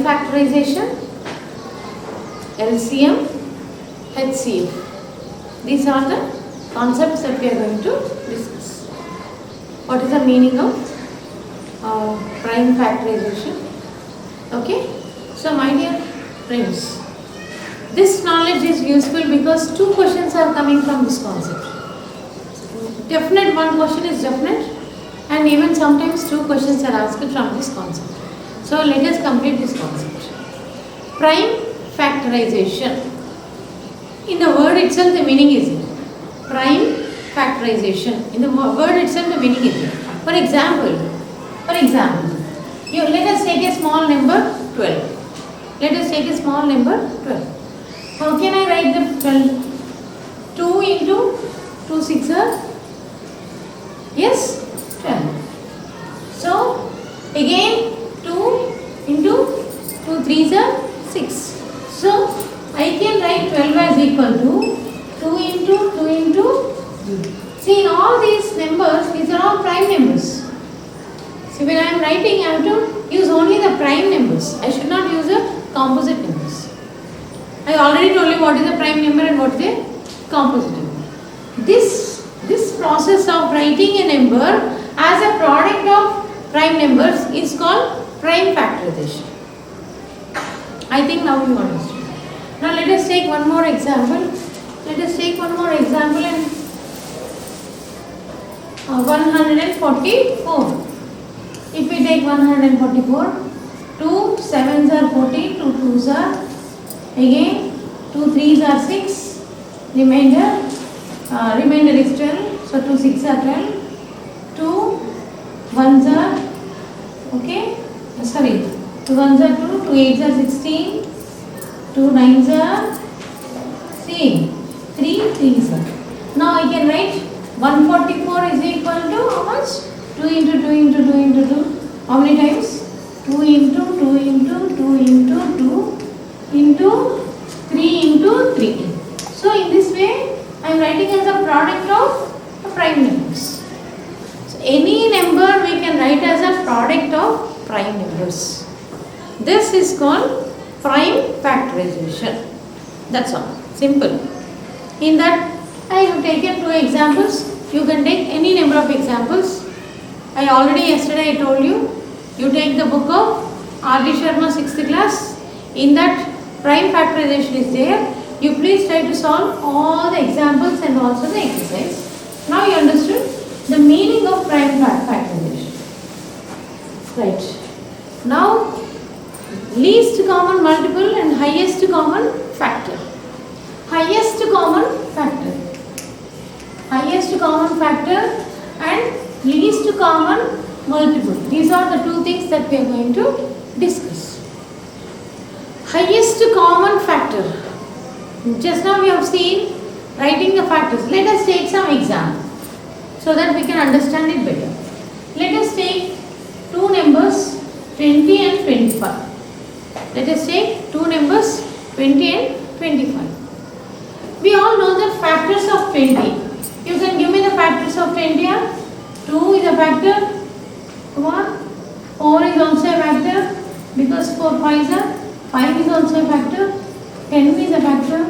factorization, LCM, HCF. These are the concepts that we are going to discuss. What is the meaning of prime factorization? Okay. So my dear friends, this knowledge is useful because 2 questions are coming from this concept. Definite, one question is definite, and even sometimes 2 questions are asked from this concept. So let us complete this concept. Prime factorization. In the word itself the meaning is it. Prime factorization. In the word itself the meaning is it. For example, let us take a small number 12. Let us take a small number 12. How can I write the 12? 2 into 2 6 are? Yes? 12. So, again 2 into 2 3s are 6. So, I can write 12 as equal to 2 into 2 into. See, in all these numbers, these are all prime numbers. See, when I am writing, I have to use only the prime numbers. I should not use the composite numbers. I already told you what is a prime number and what is a composite number. This process of writing a number as a product of prime numbers is called prime factorization. I think now you understand. Now let us take one more example. Let us take one more example in 144. If we take 144, 2 7s are 40, 2 2s are, again 2 3s are 6, remainder is 12, so 2 6 are 12, 2 1s are, okay, 2 1s are 2, 2 8s are 16, 2 9s are, see, 3 3s are. Now I can write 144 is equal to how much? 2 into 2 into 2 into 2. How many times? 2 into 2 into 2 into 2 into 3 into 3. So in this way I am writing as a product of prime numbers. So any number we can write as a product of prime numbers. This is called prime factorization. That's all. Simple. In that I have taken 2 examples. You can take any number of examples. I already yesterday I told you, you take the book of R.D. Sharma 6th class. In that prime factorization is there. You please try to solve all the examples and also the exercise. Now you understood the meaning of prime factorization. Right. Now least common multiple and highest common factor. Highest common factor. Highest common factor and least common multiple. These are the 2 things that we are going to discuss. Highest common factor. Just now we have seen writing the factors. Let us take some example so that we can understand it better. Let us take 2 numbers 20 and 25. Let us take 2 numbers 20 and 25. We all know the factors of 20. You can give me the factors of 20. 2 is a factor. Come on. 4 is also a factor because 4 5s are. 5 is also a factor. 10 is a factor.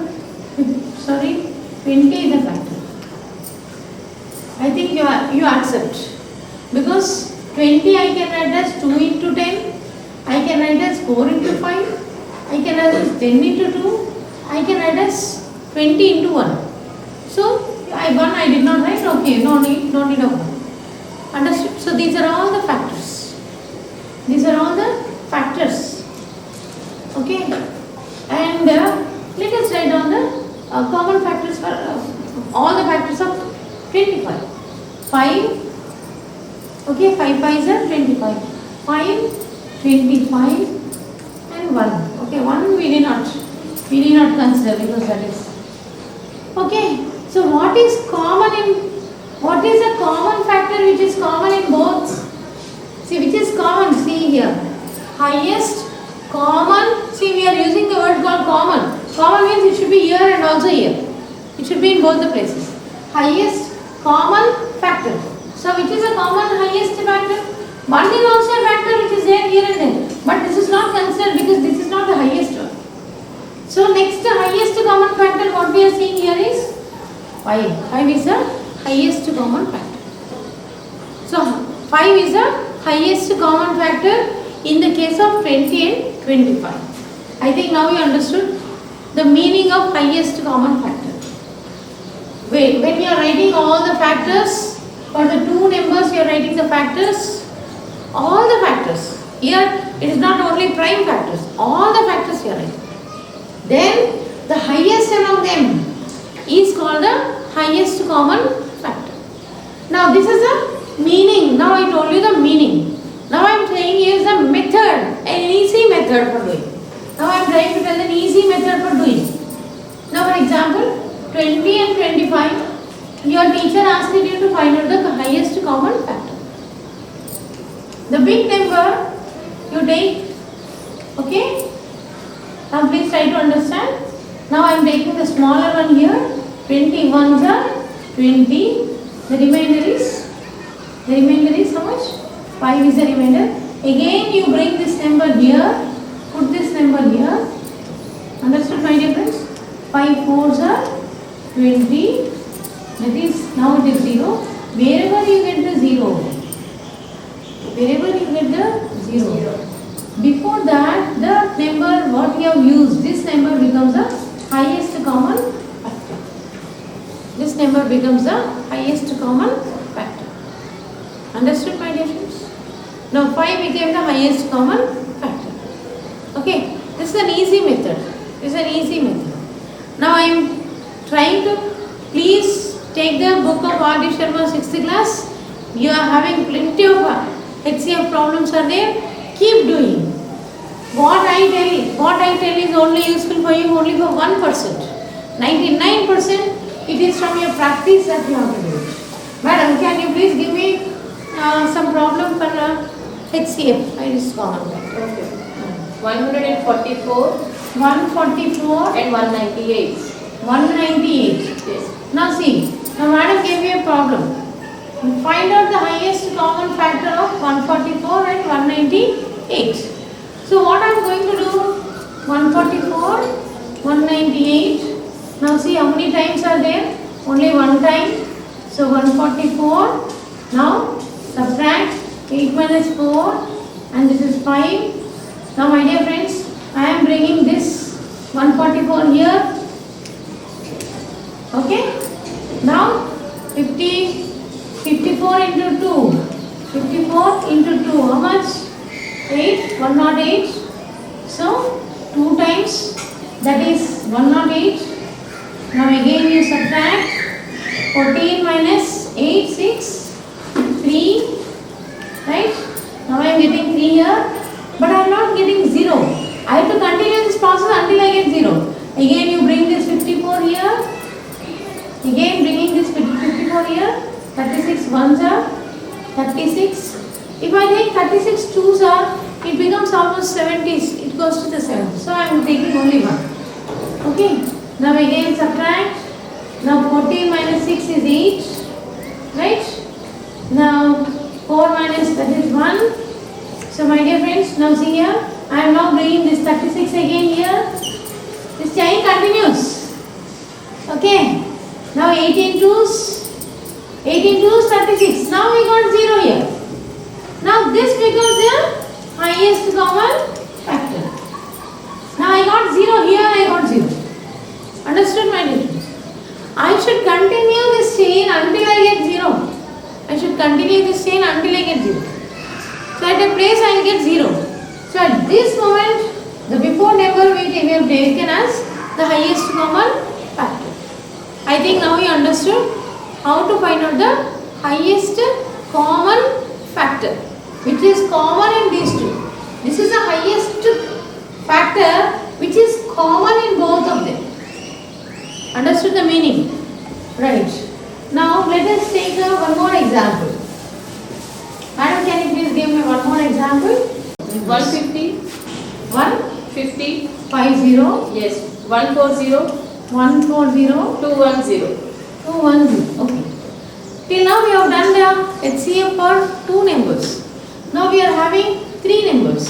20 is a factor. I think you accept. Because 20 I can write as 2 into 10. I can write as 4 into 5. I can write as 10 into 2. I can write as 20 into 1. So, I did not write. Okay, no need of 1. Understood? So, these are all the factors. These are all the factors. Okay? And let us write down the common factors for all the factors of 25. 5. Okay, 5 5s are 25. 5, 25 and 1. Okay, 1 we did not consider because that is. Okay, so what is a common factor which is common in both? See, which is common? See here. Highest common. See, we are using the word called common. Common means it should be here and also here. It should be in both the places. Highest common factor. So, which is a common highest factor? 1 is also a factor which is there here and there. But this is not considered because this 5. 5 is the highest common factor. So 5 is the highest common factor in the case of 20 and 25. I think now you understood the meaning of highest common factor. When you are writing all the factors, for the two numbers you are writing the factors, all the factors. Here it is not only prime factors, all the factors you are writing. Then the highest among them is called the highest common factor. Now this is the meaning. Now I told you the meaning. Now I am saying here is the method, an easy method for doing. Now I am trying to tell an easy method for doing. Now for example, 20 and 25, your teacher asked you to find out the highest common factor. The big number you take, okay? Now please try to understand. Now I am taking the smaller one here. 21s are 20. The remainder is how much? 5 is the remainder. Again you bring this number here. Put this number here. Understood, my dear friends? 5 4s are 20. That is, now it is 0. Wherever you get the 0. Wherever you get the 0. Before that, the number what you have used, this number becomes the highest common factor. This number becomes the highest common factor. Understood, my dear friends? Now 5 became the highest common factor. Okay, this is an easy method. This is an easy method. Now I am trying to, please take the book of R.D. Sharma 6th class. You are having plenty of HCF problems are there. Keep doing. What I tell is only useful for you only for 1%. 99% it is from your practice that you have to do it. Madam, can you please give me some problem for HCF? I just common factor. Okay. 144 144 and 198. 198. Yes. Now see, now madam gave me a problem. Find out the highest common factor of 144 and 198. So what I am going to do? 144, 198. Now see how many times are there? Only one time. So 144. Now subtract 8 minus 4 and this is 5. Now my dear friends, I am bringing this 144 here. Okay. Now 54 into 2. 54 into 2. How much? 8. 108. So 2 times. That is 108. Now again you subtract. 14 minus 8, 6. 3. Right? Now I am getting 3 here. But I am not getting 0. I have to continue this process until I get 0. Again you bring this 54 here. Again bringing this 54 here. 36 ones are 36. If I take 36 twos are, it becomes almost 70. It goes to the 7. So I am taking only 1. Okay. Now again subtract. Now 14 minus 6 is 8. Right? Now 4 minus that is 1. So my dear friends, now see here. I am now bringing this 36 again here. This chain continues. Okay. Now 18 twos. 18 twos 36. Now we got 0 here. Now this becomes the highest common factor. Now I got 0 here, I got 0. Understood, my dear friends? I should continue this chain until I get 0. I should continue this chain until I get 0. So at a place I will get 0. So at this moment, the before number we have taken as the highest common factor. I think now you understood how to find out the highest common factor, which is common in these two. This is the highest factor which is common in both of them. Understood the meaning? Right. Now let us take one more example. Madam, can you please give me one more example? 150. 150. 50. Yes. 140. 140. 210. 210. Okay. Till now we have done the HCF for 2 numbers. Now we are having 3 numbers.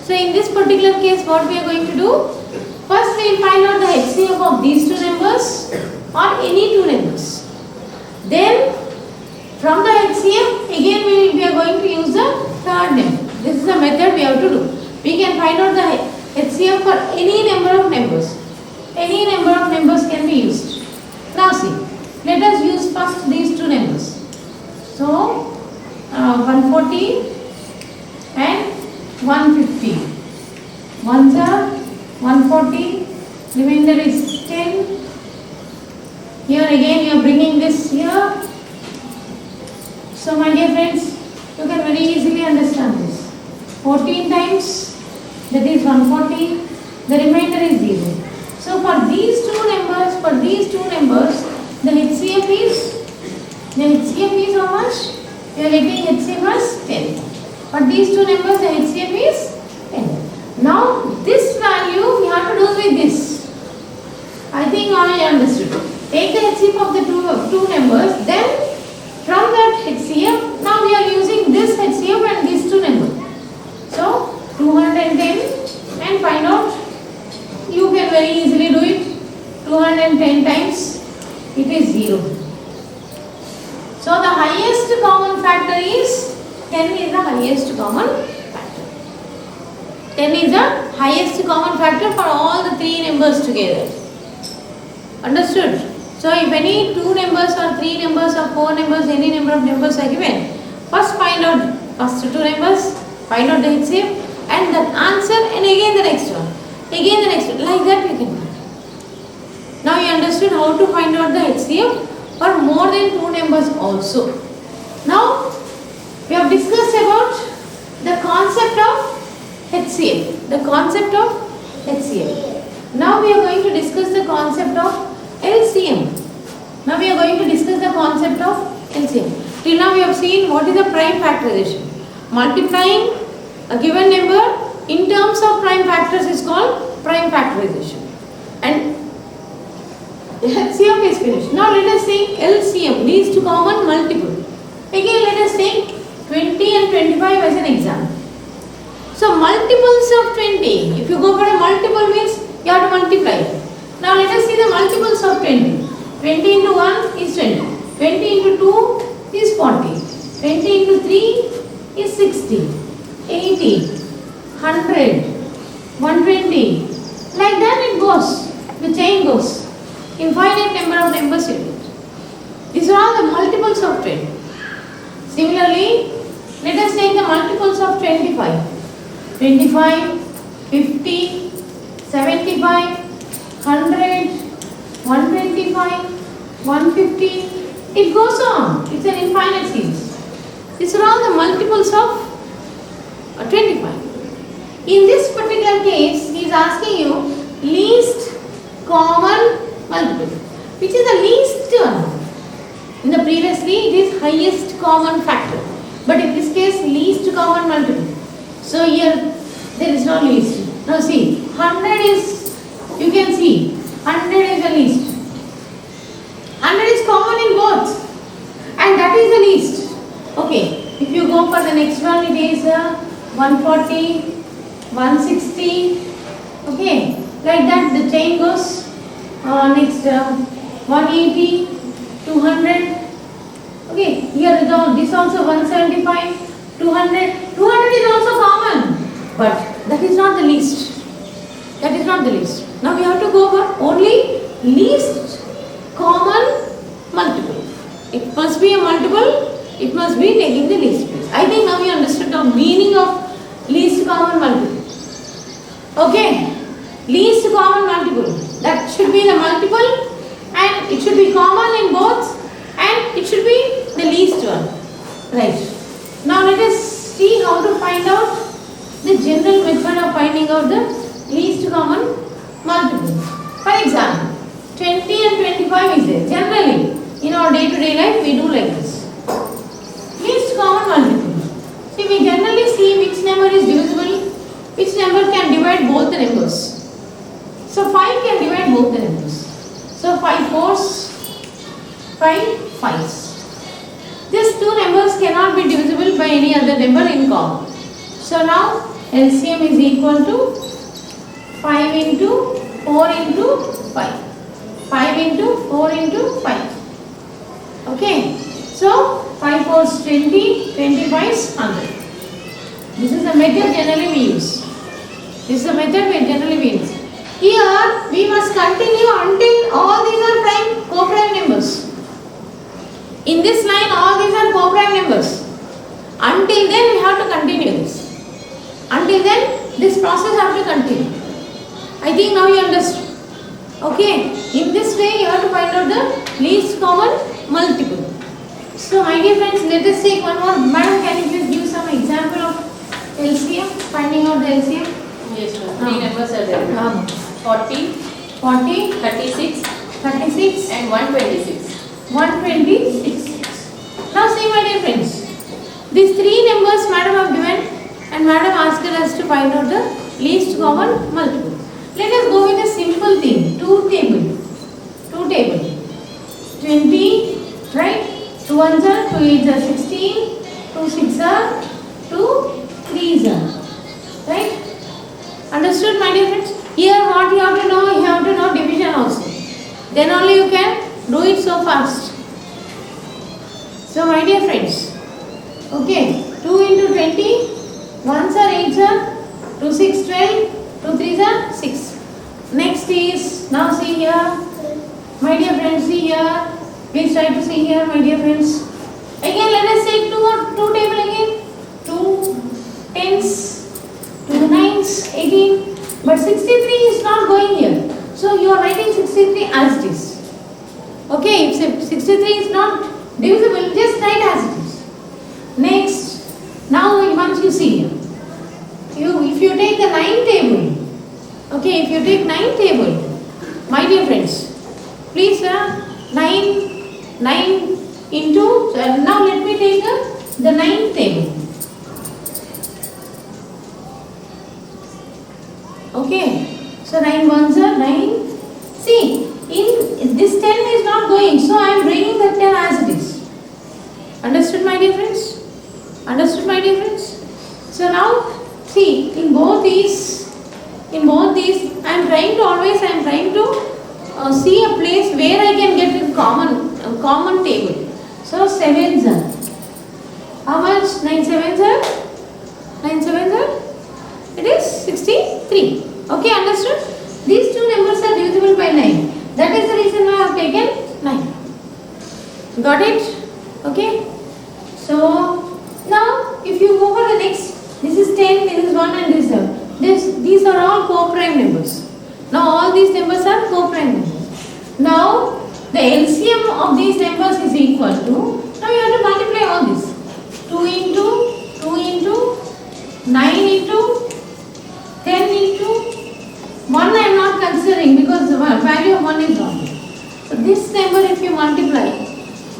So in this particular case, what we are going to do? First we will find out the HCF of these 2 numbers. or any two numbers. Then from the HCF again we are going to use the third number. This is the method we have to do. We can find out the HCF for any number of numbers. Any number of numbers can be used. Now see, let us use first these two numbers. So 140 and 150. Ones are 140, remainder is 10. Here again you are bringing this here. So my dear friends, you can very easily understand this. 14 times, that is 140, the remainder is 0. So for these two numbers, the HCF is how much? You are getting HCF as 10. For these two numbers, the HCF is 10. Now this value we have to do with this. I think all you understood. Take the HCF of the two numbers, then from that HCF, now we are using this HCF and these two numbers. So 210 and find out. You can very easily do it. 210 times it is 0. So the highest common factor is 10 is the highest common factor. 10 is the highest common factor for all the three numbers together. Understood? So if any two numbers or three numbers or four numbers, any number of numbers are given, first find out first two numbers, find out the HCF and the answer and again the next one. Again the next one. Like that we can find. Now you understood how to find out the HCF for more than two numbers also. Now we have discussed about the concept of HCF. The concept of HCF. Now we are going to discuss the concept of LCM. Now we are going to discuss the concept of LCM. Till now we have seen what is the prime factorization. Multiplying a given number in terms of prime factors is called prime factorization. And LCM is finished. Now let us take LCM, least common multiple. Again let us take 20 and 25 as an example. So multiples of 20, if you go for a multiple means you have to multiply. Now let us see the multiples of 20. 20 into 1 is 20. 20 into 2 is 40. 20 into 3 is 60. 80. 100. 120. Like that it goes. The chain goes. Infinite number of numbers you get. These are all the multiples of 20. Similarly, let us take the multiples of 25. 25, 50, 75, 100, 125, 150. It goes on. It's an infinite series. These are all the multiples of 25. In this particular case, he is asking you least common multiple. Which is the least one? In the previously, it is highest common factor. But in this case, least common multiple. So here, there is no least. Now see, 100 is, you can see, 100 is the least. 100 is common in both. And that is the least. Okay, if you go for the next one, it is 140, 160. Okay, like that the chain goes. Next 180, 200. Okay, here is all, this also 175, 200. 200 is also common, but that is not the least. That is not the least. Now we have to go for only least common multiple. It must be a multiple. It must be taking the least place. I think now you understood the meaning of least common multiple. Okay, least common multiple. That should be the multiple, and it should be common in both, and it should be the least one. Right. Now let us see how to find out the general method of finding out the least common multiple. For example, 20 and 25 is there. Generally, in our day-to-day life, we do like this. Least common multiple. See, we generally see which number is divisible, which number can divide both the numbers. So 5 can divide both the numbers. So 5 fours, 5 fives. These two numbers cannot be divisible by any other number in common. So now LCM is equal to 5 into 4 into 5. 5 into 4 into 5. Okay. So 5 4 is 20, 25 is 100. This is the method generally we use. This is the method we generally use. Here we must continue until all these are prime co-prime numbers. In this line all these are co-prime numbers. Until then we have to continue this. Until then this process have to continue. I think now you understood. Okay. In this way you have to find out the least common multiple. So my dear friends, let us take one more. Madam, can you please give some example of LCM, finding out the LCM? Yes, ma'am. Three numbers are there. 40, 40, 36, 36 and 126. 126. Now see my dear friends, these three numbers madam have given and madam asked us to find out the least common multiple. Let us go with a simple thing, 2 table. 20, right? 2 ones are, 2 8s are 16, 2 6 are, 2 3s are, right? Understood my dear friends? Here what you have to know division also. Then only you can do it so fast. So my dear friends, okay, 2 into 20, 1s are 8s are, 2 6 12, 2 3s are 6. Next is, now see here, my dear friends, see here, please try to see here my dear friends. Again let us take two table again, 2 10s, 2 9s, 18, but 63 is not going here. So you are writing 63 as it is. Okay, if 63 is not divisible, just write as it is. Next, now once you see here, if you take the 9 table, okay, if you take 9 table, my dear friends, please 9 into, now let me take the 9 table. Okay, so 9 ones are 9. See, in this 10 is not going, so I am bringing that 10 as it is. Understood my dear friends? Understood my dear friends? So now, see, in both these, I am trying to see a place where I can get a common table. So 7s are, how much? 9 7s are? 9 7s are? It is 63. Okay, understood? These two numbers are divisible by 9. That is the reason why I have taken 9. Got it? Okay. So now if you go for the next, this is 10, this is 1 and this is 7. These are all co-prime numbers. Now all these numbers are co-prime numbers. Now the LCM of these numbers is equal to, now you have to multiply all this. 2 into 9 into 10 into 1 I am not considering because the value of 1 is wrong. So this number if you multiply,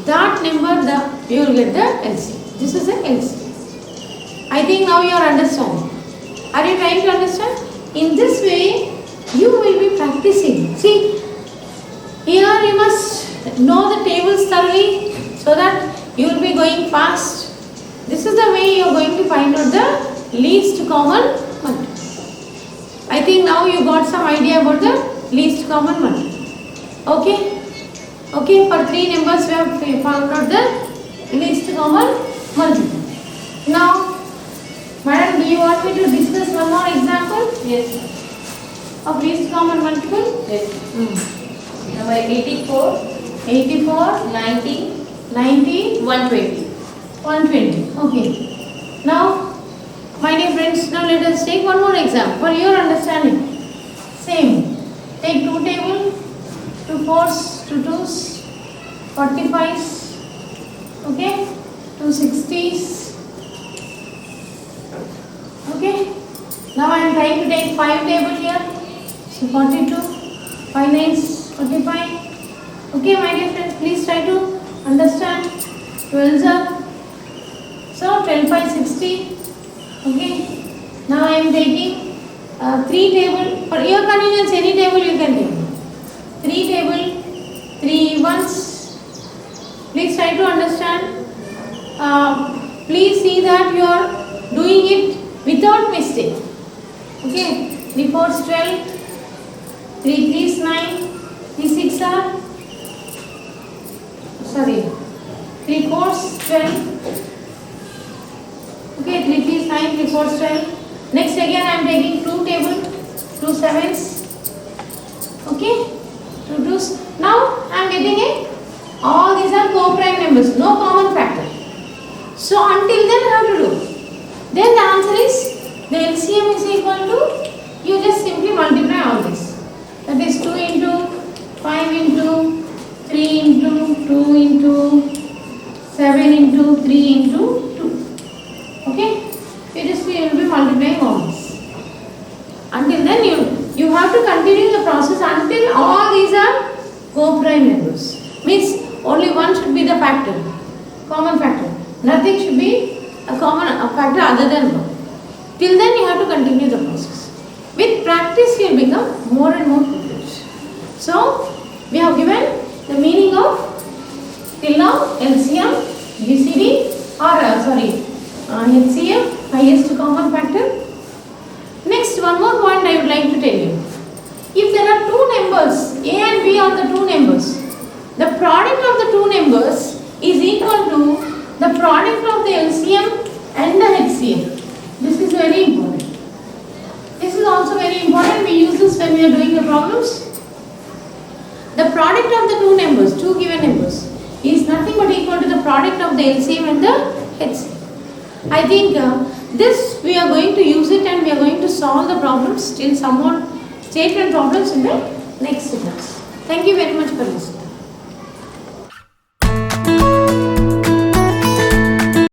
that number you will get the LCM. This is the LCM. I think now you are understanding. Are you trying to understand? In this way you will be practicing. See, here you must know the tables thoroughly so that you will be going fast. This is the way you are going to find out the least common multiple. I think now you got some idea about the least common multiple. Okay? Okay, for 3 numbers we have found out the least common multiple. Now, madam, do you want me to discuss one more example? Yes. Of least common multiple? Yes. Number 84, 84, 90, 90, 120. 120. Okay. Now, my dear friends, now let us take one more example for your understanding. Same. Take 2 table, 2 4s, 2 2s, 45s, okay, 2 60s. Okay. Now I am trying to take 5 table here. So 42, 5 9s, 45. Okay, my dear friends, please try to understand. 12s are. So 12 5 60. Okay. Now I am taking 3 table. For your convenience, any table you can take. 3 table, 3 ones. Please try to understand. Please see that you are doing it without mistake. Okay. 3 4s 12, 3 3s 9, 3 6 are, sorry, 3 4s 12. Okay, 3 3 is 9, 3 4 is 12. Next again I am taking 2 table, 2 7s. Okay, 2 2s. Now I am getting a, all these are co-prime numbers, no common factor. So until then I have to do. Then the answer is, the LCM is equal to, you just simply multiply all this. That is 2 into 5 into 3 into 2 into 7 into 3 into 2. Okay? You just will be multiplying all this. Until then you have to continue the process until all these are co-prime numbers. Means only one should be the factor, common factor. Nothing should be a common factor other than 1. Till then you have to continue the process. With practice you will become more and more privileged. So we have given the meaning of till now LCM, GCD or HCF, highest common factor. Next, one more point I would like to tell you. If there are two numbers, A and B are the two numbers, the product of the two numbers is equal to the product of the LCM and the HCF. This is very important. This is also very important. We use this when we are doing the problems. The product of the two numbers, two given numbers, is nothing but equal to the product of the LCM and the HCF. I think this we are going to use it and we are going to solve the problems, still some more statement problems in the next class. Thank you very much for listening.